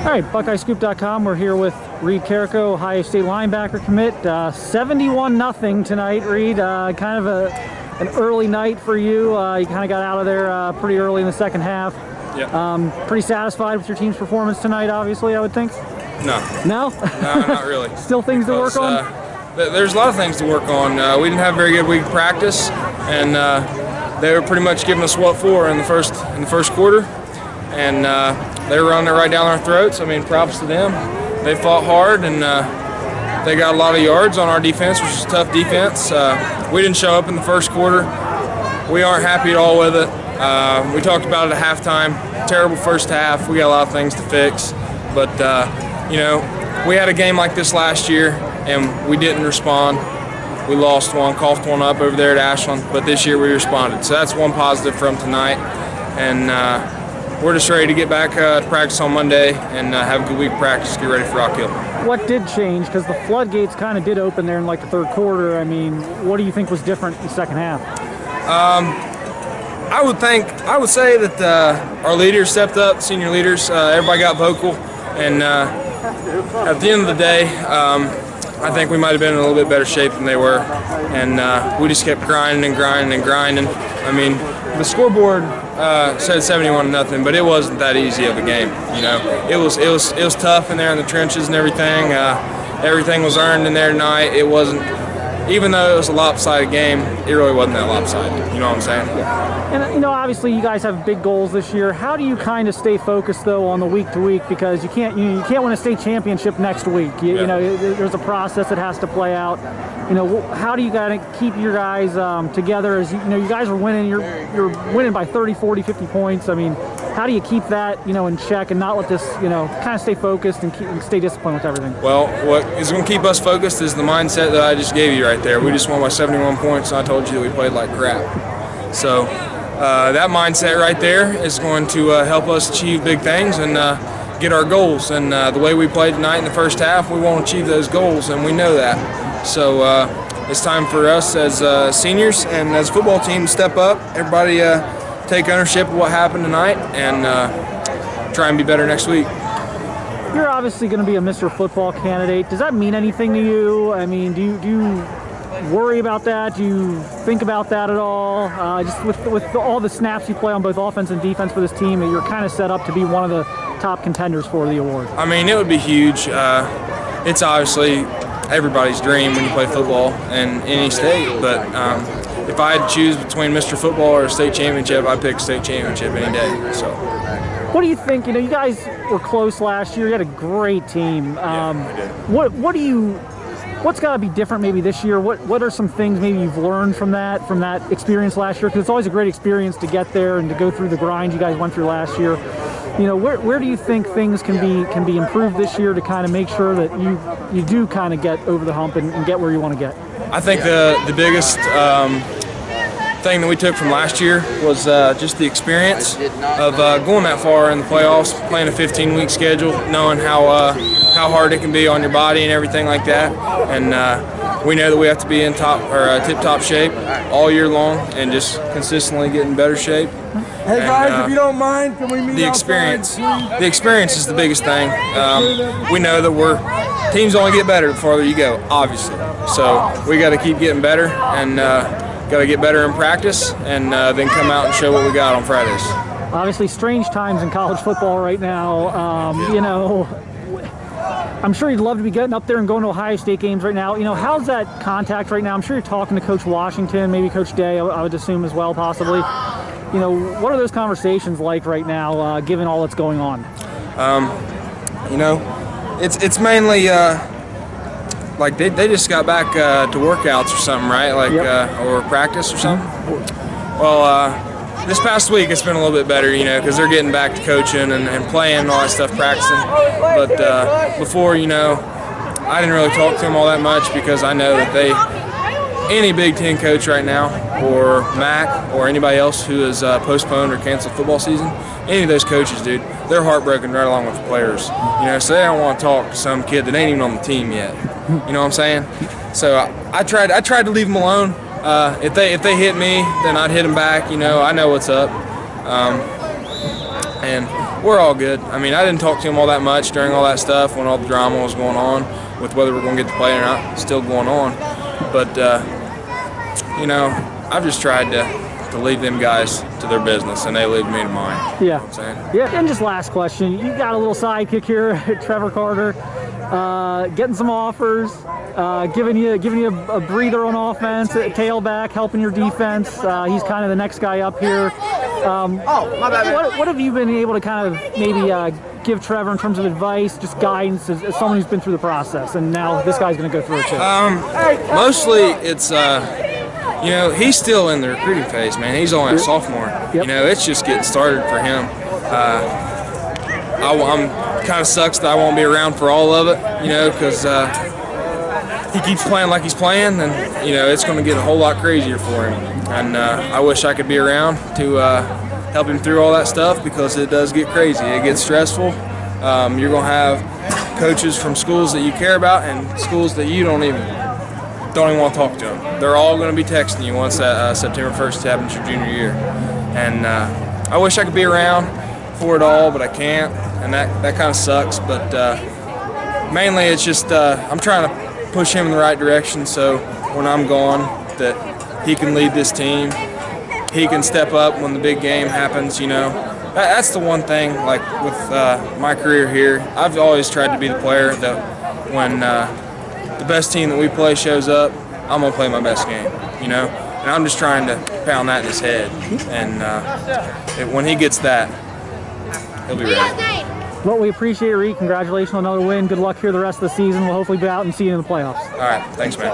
All right, BuckeyeScoop.com. We're here with Reid Carrico, Ohio State linebacker commit. 71-0 tonight, Reid. Kind of an early night for you. You kind of got out of there pretty early in the second half. Yeah. Pretty satisfied with your team's performance tonight, obviously, I would think? No. No? No, not really. Still things to work on? There's a lot of things to work on. We didn't have a very good week of practice, and they were pretty much giving us what for in the first quarter, and they were running it right down our throats. I mean, props to them. They fought hard, and they got a lot of yards on our defense, which is a tough defense. We didn't show up in the first quarter. We aren't happy at all with it. We talked about it at halftime. Terrible first half. We got a lot of things to fix, but you know, we had a game like this last year, and we didn't respond. We lost one, coughed one up over there at Ashland, but this year we responded. So that's one positive from tonight, and we're just ready to get back to practice on Monday and have a good week of practice, get ready for Rock Hill. What did change? Because the floodgates kind of did open there in like the third quarter. I mean, what do you think was different in the second half? I would say that our leaders stepped up, senior leaders. Everybody got vocal, and at the end of the day, I think we might have been in a little bit better shape than they were, and we just kept grinding and grinding and grinding. I mean, the scoreboard said 71-0, but it wasn't that easy of a game. You know, it was tough in there in the trenches and everything. Everything was earned in there tonight. It wasn't, even though it was a lopsided game, it really wasn't that lopsided. You know what I'm saying? And you know, obviously, you guys have big goals this year. How do you kind of stay focused though on the week to week, because you can't win a state championship next week. You know, there's a process that has to play out. You know, how do you got to keep your guys together? As you know, you guys are winning. You're winning by 30, 40, 50 points. I mean, how do you keep that, you know, in check and not let this, you know, kind of stay focused and stay disciplined with everything? Well, what is going to keep us focused is the mindset that I just gave you right there. We just won by 71 points, and I told you that we played like crap. So that mindset right there is going to help us achieve big things and get our goals. And the way we played tonight in the first half, we won't achieve those goals, and we know that. So it's time for us as seniors and as a football team to step up. Everybody take ownership of what happened tonight and try and be better next week. You're obviously going to be a Mr. Football candidate. Does that mean anything to you? I mean, do you worry about that? Do you think about that at all? Just with all the snaps you play on both offense and defense for this team, you're kind of set up to be one of the top contenders for the award. I mean, it would be huge. It's obviously everybody's dream when you play football in any state, but if I had to choose between Mr. Football or a state championship, I'd pick state championship any day. So, what do you think? You know, you guys were close last year. You had a great team. I did. What's got to be different maybe this year? What are some things maybe you've learned from that experience last year? Because it's always a great experience to get there and to go through the grind you guys went through last year. You know, where do you think things can be improved this year to kind of make sure that you do kind of get over the hump and get where you want to get? I think the biggest thing that we took from last year was just the experience of going that far in the playoffs, playing a 15-week schedule, knowing how hard it can be on your body and everything like that. And we know that we have to be in tip-top shape all year long and just consistently get in better shape. Hey guys, if you don't mind, can we meet the experience? The experience is the biggest thing. We know that teams only get better the farther you go, obviously. So we got to keep getting better and got to get better in practice and then come out and show what we got on Fridays. Obviously, strange times in college football right now. You know, I'm sure you'd love to be getting up there and going to Ohio State games right now. You know, how's that contact right now? I'm sure you're talking to Coach Washington, maybe Coach Day, I would assume as well, possibly. You know, what are those conversations like right now, given all that's going on? You know, it's mainly like they just got back to workouts or something, right? Like or practice or something. Well, this past week it's been a little bit better, you know, because they're getting back to coaching and playing and all that stuff, practicing. But before, you know, I didn't really talk to them all that much because I know that any Big Ten coach right now, or MAC, or anybody else who has postponed or canceled football season, any of those coaches, dude, they're heartbroken right along with the players. You know, so they don't want to talk to some kid that ain't even on the team yet. You know what I'm saying? So I tried to leave them alone. If they hit me, then I'd hit them back. You know, I know what's up. And we're all good. I mean, I didn't talk to him all that much during all that stuff when all the drama was going on with whether we're going to get to play or not. It's still going on. But, you know, I've just tried to lead them guys to their business, and they lead me to mine. Yeah. You know what I'm saying? Yeah. And just last question. You got a little sidekick here, Trevor Carter, getting some offers, giving you a breather on offense, a tailback, helping your defense. He's kind of the next guy up here. My bad. What have you been able to kind of maybe give Trevor in terms of advice, just guidance as someone who's been through the process, and now this guy's going to go through it too? Mostly it's, you know, he's still in the recruiting phase, man. He's only a sophomore. Yep. You know, it's just getting started for him. I'm kind of sucks that I won't be around for all of it, you know, because he keeps playing like he's playing, and, you know, it's going to get a whole lot crazier for him. And I wish I could be around to help him through all that stuff, because it does get crazy. It gets stressful. You're going to have coaches from schools that you care about and schools that you don't even want to talk to them. They're all going to be texting you once that September 1st happens your junior year. And I wish I could be around for it all, but I can't, and that kind of sucks. But mainly it's just I'm trying to push him in the right direction, so when I'm gone that he can lead this team. He can step up when the big game happens, you know. That's the one thing, like with my career here, I've always tried to be the player that when the best team that we play shows up, I'm going to play my best game, you know. And I'm just trying to pound that in his head. And when he gets that, he'll be ready. Well, we appreciate it, Reid. Congratulations on another win. Good luck here the rest of the season. We'll hopefully be out and see you in the playoffs. All right. Thanks, man.